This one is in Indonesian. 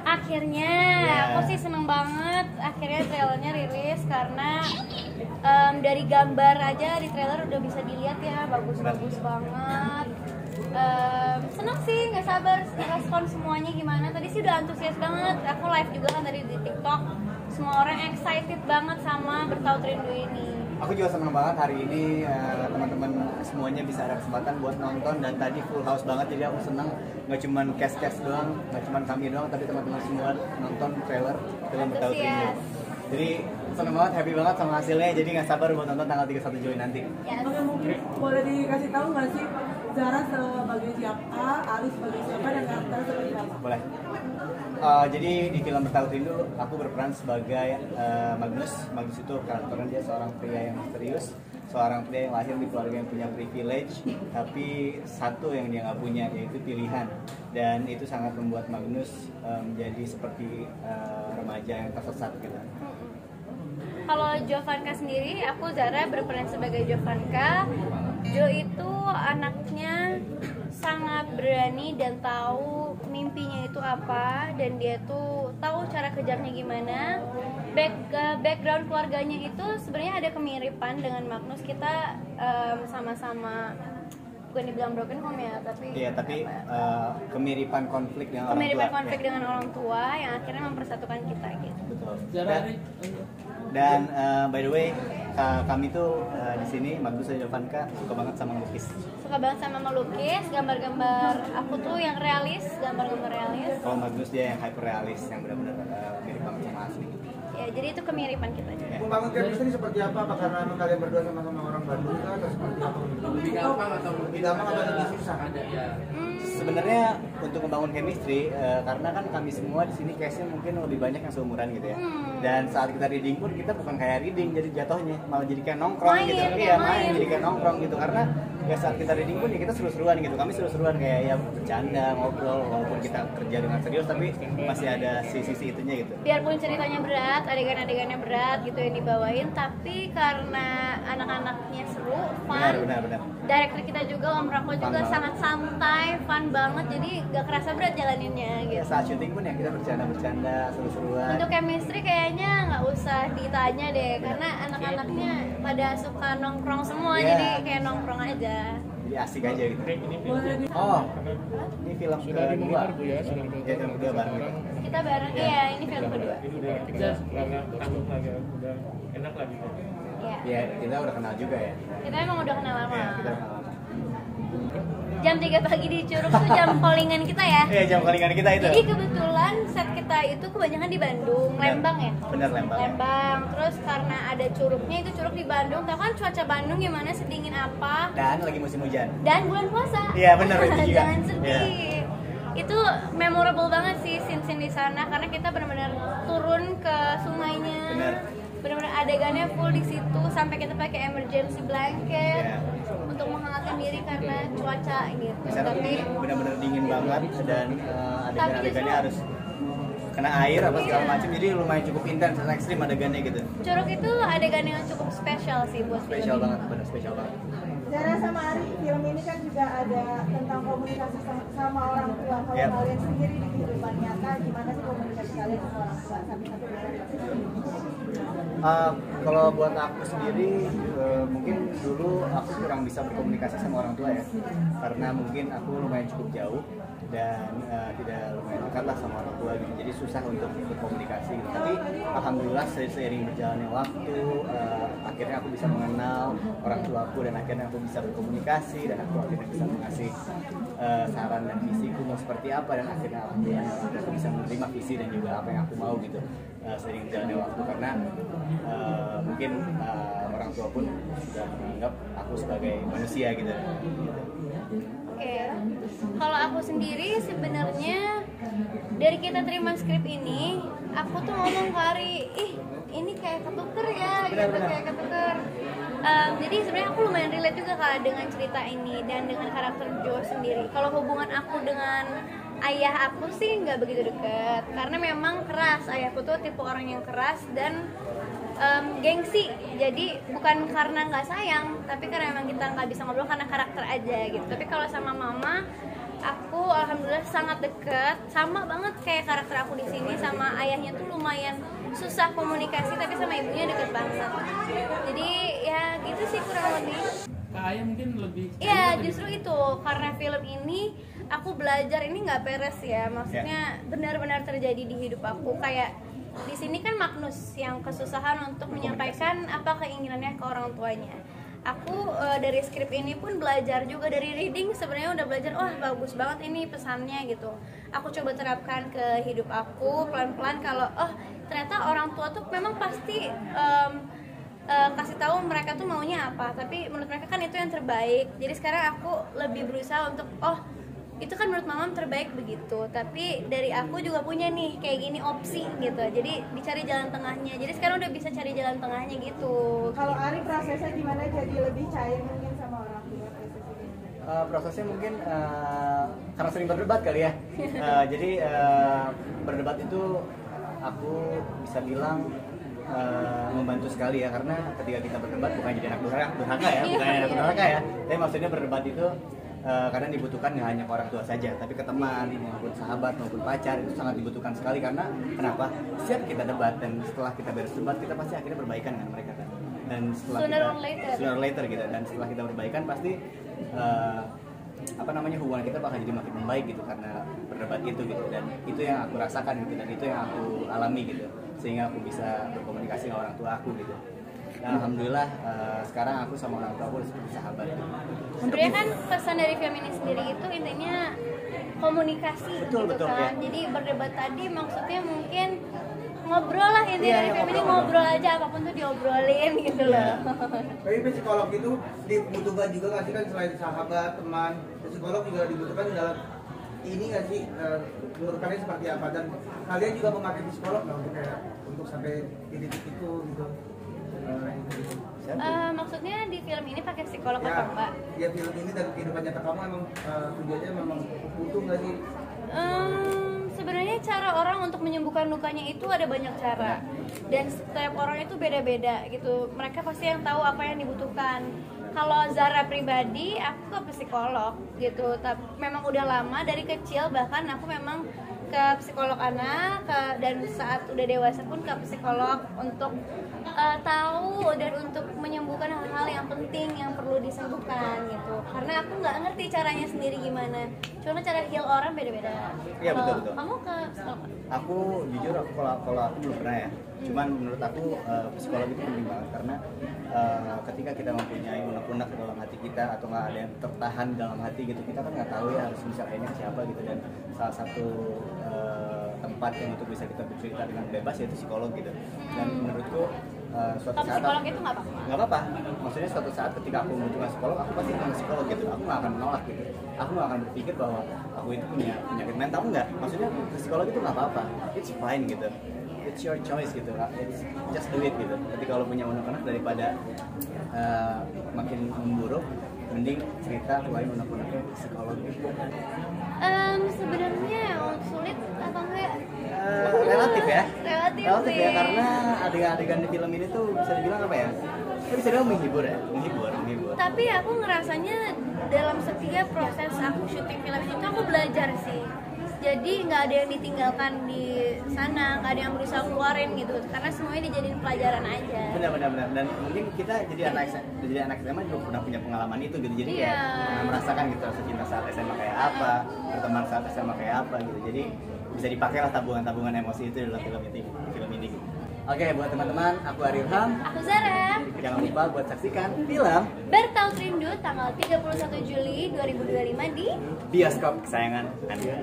Akhirnya, aku sih seneng banget. Akhirnya trailernya rilis karena dari gambar aja di trailer udah bisa dilihat ya, bagus-bagus banget. Seneng sih, nggak sabar respon semuanya gimana. Tadi sih udah antusias banget. Aku live juga kan tadi di TikTok. Semua orang excited banget sama Bertaut Rindu ini. Aku juga senang banget hari ini teman-teman semuanya bisa ada kesempatan buat nonton, dan tadi full house banget, jadi aku senang nggak cuma cast doang, nggak cuma kami doang, tapi teman-teman semua nonton trailer film Bertaut Rindu. Jadi senang banget, happy banget sama hasilnya, jadi nggak sabar buat nonton tanggal 31 Juli nanti. Oke, mungkin boleh dikasih tahu nggak sih Zara sebagai siapa, Ali sebagai siapa, dan karakter sebagai apa? Boleh. Jadi di film Bertaut Rindu aku berperan sebagai Magnus. Magnus itu karakternya dia seorang pria yang misterius, seorang pria yang lahir di keluarga yang punya privilege, tapi satu yang dia nggak punya, yaitu pilihan. Dan itu sangat membuat Magnus menjadi seperti remaja yang tersesat gitu. Kalau Jovanka sendiri, aku Zara berperan sebagai Jovanka. Jo itu anaknya sangat berani dan tahu mimpinya itu apa, dan dia tuh tahu cara kejarnya gimana. Background keluarganya itu sebenarnya ada kemiripan dengan Magnus. Kita sama-sama, bukan dibilang broken home ya, tapi iya, tapi kemiripan konflik dengan kemiripan orang tua. konflik dengan orang tua yang akhirnya mempersatukan kita gitu. Betul. Dan by the way, kami tuh di sini Magnus dan Jovanka suka banget sama melukis. Suka banget sama melukis, gambar-gambar aku tuh yang realis, gambar-gambar realis. Kalau Magnus dia yang hyper realis, yang benar-benar mirip banget sama asli. Ya, jadi itu kemiripan kita juga. Membangun chemistry seperti apa? Apa karena emang kalian berdua sama-sama orang Bandung kan, atau seperti apa? Lebih gampang atau lebih susah? Ada ya. Sebenarnya untuk membangun chemistry, karena kan kami semua di sini case-nya mungkin lebih banyak yang seumuran gitu ya. Dan saat kita reading pun kita bukan kayak reading, jadi jatuhnya malah jadi kayak nongkrong gitu. Iya, main jadi kayak nongkrong gitu, karena ya saat kita reading pun ya kita seru-seruan gitu. Kami seru-seruan kayak ya bercanda, ngobrol, walaupun kita kerja dengan serius tapi masih ada sisi itunya gitu. Biarpun ceritanya berat, adegan-adegannya berat gitu yang dibawain, tapi karena anak-anaknya seru, fun. Benar. Director kita juga, Om Rako juga sangat santai, fun banget, jadi gak kerasa berat jalaninnya gitu. Ya, saat syuting pun ya kita bercanda-bercanda, seru-seruan. Untuk chemistry kayaknya nggak usah ditanya deh, karena anak-anaknya pada suka nongkrong semua, jadi kayak nongkrong aja. Jadi asik aja gitu. Oh, ini film kedua. Ya, film kedua bareng. Kita bareng, iya ini film kedua. Kita lama tanggung lagi, udah enak lagi. Iya. Ya, kita udah kenal juga ya. Kita emang udah kenal lama. Iya, kita udah kenal lama. Jam 3 pagi di Curug tuh jam callingan kita ya. Iya, jam callingan kita itu. Jadi kebetulan set kita itu kebanyakan di Bandung, Lembang ya. Bener, Lembang. Lembang. Terus karena ada curugnya, itu curug di Bandung. Tahu kan cuaca Bandung gimana, sedingin apa? Dan lagi musim hujan. Dan bulan puasa. Iya, bener itu juga. Jangan sedih. Itu memorable banget sih scene-scene di sana, karena kita benar-benar turun ke sungainya. Benar-benar adegannya full di situ, sampai kita pakai emergency blanket untuk menghangatkan diri karena cuaca gitu. Di sana Tapi benar-benar dingin banget, dan adegan-adegannya harus kena air apa segala macam, jadi lumayan cukup intens dan ekstrim adegannya gitu. Curug itu adegan yang cukup spesial sih buat Spesial film banget, benar spesial banget. Zara sama Ari, film ini kan juga ada tentang komunikasi sama orang tua. Kalau kalian sendiri di kehidupan nyata, gimana sih komunikasi kalian sama orang tua? Satu-satu kalau buat aku sendiri, mungkin dulu aku kurang bisa berkomunikasi sama orang tua ya, karena mungkin aku lumayan cukup jauh dan tidak lumayan dekat lah sama orang tua gitu, jadi susah untuk berkomunikasi gitu. Tapi alhamdulillah seiring berjalannya waktu, akhirnya aku bisa mengenal orang tuaku, dan akhirnya aku bisa berkomunikasi, dan aku akhirnya bisa mengasih saran dan visiku mau seperti apa, dan akhirnya aku bisa menerima visi dan juga apa yang aku mau gitu seiring berjalannya waktu, karena mungkin orang tua pun sudah menganggap aku sebagai manusia gitu. Oke. Kalau aku sendiri sebenarnya dari kita terima skrip ini, aku tuh ngomong ke Ari, ini kayak ketuker ya, gitu, kayak ketuker. Jadi sebenarnya aku lumayan relate juga Kak dengan cerita ini dan dengan karakter Jo sendiri. Kalau hubungan aku dengan ayah aku sih nggak begitu dekat, karena memang keras. Ayahku tuh tipe orang yang keras dan gengsi. Jadi bukan karena nggak sayang, tapi karena memang kita nggak bisa ngobrol karena karakter aja gitu. Tapi kalau sama mama, aku alhamdulillah sangat dekat, sama banget kayak karakter aku di sini. Sama ayahnya tuh lumayan susah komunikasi, tapi sama ibunya deket banget. Jadi ya gitu sih kurang lebih. Kak Ayah mungkin lebih. Iya, justru itu karena film ini aku belajar ini nggak beres ya, maksudnya benar-benar terjadi di hidup aku. Kayak di sini kan Magnus yang kesusahan untuk menyampaikan apa keinginannya ke orang tuanya. Aku dari skrip ini pun belajar juga, dari reading sebenarnya udah belajar, wah bagus banget ini pesannya gitu. Aku coba terapkan ke hidup aku pelan-pelan kalau ternyata orang tua tuh memang pasti kasih tahu mereka tuh maunya apa, tapi menurut mereka kan itu yang terbaik. Jadi sekarang aku lebih berusaha untuk itu kan menurut mamam terbaik begitu, tapi dari aku juga punya nih kayak gini opsi gitu. Jadi dicari jalan tengahnya. Jadi sekarang udah bisa cari jalan tengahnya gitu. Kalau Ari prosesnya gimana jadi lebih cair mungkin sama orang tua prosesnya? Prosesnya mungkin karena sering berdebat kali ya. Jadi berdebat itu aku bisa bilang membantu sekali ya, karena ketika kita berdebat bukan jadi anak durhaka ya, bukan anak durhaka ya. Tapi maksudnya berdebat itu karena dibutuhkan nggak hanya ke orang tua saja, tapi ke teman maupun sahabat maupun pacar, itu sangat dibutuhkan sekali. Karena kenapa? Setiap kita debat dan setelah kita beres debat, kita pasti akhirnya berbaikan dengan mereka kan. Dan setelah Sooner or later gitu, dan setelah kita berbaikan pasti hubungan kita bakal jadi makin membaik gitu karena berdebat itu gitu. Dan itu yang aku rasakan gitu, dan itu yang aku alami gitu, sehingga aku bisa berkomunikasi dengan orang tua aku gitu. Dan alhamdulillah sekarang aku sama orang tua aku seperti sahabat. Sebenarnya kan pesan dari film ini sendiri itu intinya komunikasi betul, gitu kan. Ya. Jadi berdebat tadi maksudnya mungkin ngobrol lah, intinya dari film ini ngobrol aja, apapun tuh diobrolin gitu loh. Tapi psikolog itu dibutuhkan juga nggak sih, kan selain sahabat, teman, psikolog juga dibutuhkan dalam ini nggak sih, menurut kalian seperti apa? Dan kalian juga memakai psikolog nggak untuk sampai di titik itu gitu? Maksudnya di film ini pakai psikolog atau enggak? Ya film ini dan kehidupan nyata kamu emang tujuannya memang butuh nggak sih? Sebenarnya cara orang untuk menyembuhkan lukanya itu ada banyak cara, dan setiap orang itu beda-beda gitu. Mereka pasti yang tahu apa yang dibutuhkan. Kalau Zara pribadi, aku ke psikolog gitu. Tapi memang udah lama dari kecil, bahkan aku memang ke psikolog anak, dan saat udah dewasa pun ke psikolog untuk tahu dan untuk menyembuhkan hal-hal yang penting yang perlu disembuhkan gitu. Karena aku nggak ngerti caranya sendiri gimana. Cuma cara heal orang beda-beda. Iya betul. Kamu ke psikolog? Aku jujur kalau aku belum pernah ya. Cuman menurut aku psikolog itu penting banget, karena ketika kita mempunyai unek-unek di dalam hati kita atau nggak ada yang tertahan dalam hati gitu, kita kan nggak tahu ya harus bicarainnya ke siapa gitu. Dan salah satu tempat yang untuk bisa kita bercerita dengan bebas yaitu psikolog gitu. Dan menurutku suatu saat psikolog itu nggak apa-apa? Nggak apa-apa. Maksudnya suatu saat ketika aku membutuhkan psikolog, aku pasti ke psikolog gitu. Aku nggak akan menolak gitu. Aku nggak akan berpikir bahwa aku itu punya penyakit mental, enggak. Maksudnya ke psikolog itu nggak apa-apa. It's fine gitu. It's your choice gitu. It's just do it gitu. Ketika lo punya unek-unek daripada makin memburuk, mending cerita keluarin unek-uneknya ke psikolog gitu. Sebenarnya sulit apa enggak? Relatif ya. Relatif sih. Ya, karena adegan-adegan di film ini tuh bisa dibilang apa ya? Bisa dibilang menghibur ya, menghibur. Tapi aku ngerasanya dalam setiap proses aku syuting film itu aku belajar sih. Jadi nggak ada yang ditinggalkan di sana, nggak ada yang berusaha keluarin gitu, karena semuanya dijadiin pelajaran aja. Benar. Dan mungkin kita jadi anak SMA juga pernah punya pengalaman itu gitu. Jadi ya pernah merasakan gitu rasa cinta saat SMA kayak apa, berteman saat SMA kayak apa gitu. Jadi bisa dipakai lah tabungan emosi itu dalam film ini. Oke, buat teman-teman, aku Arirham. Aku Zara. Jangan lupa buat saksikan film Bertaut Rindu tanggal 31 Juli 2025 di bioskop kesayangan Anda.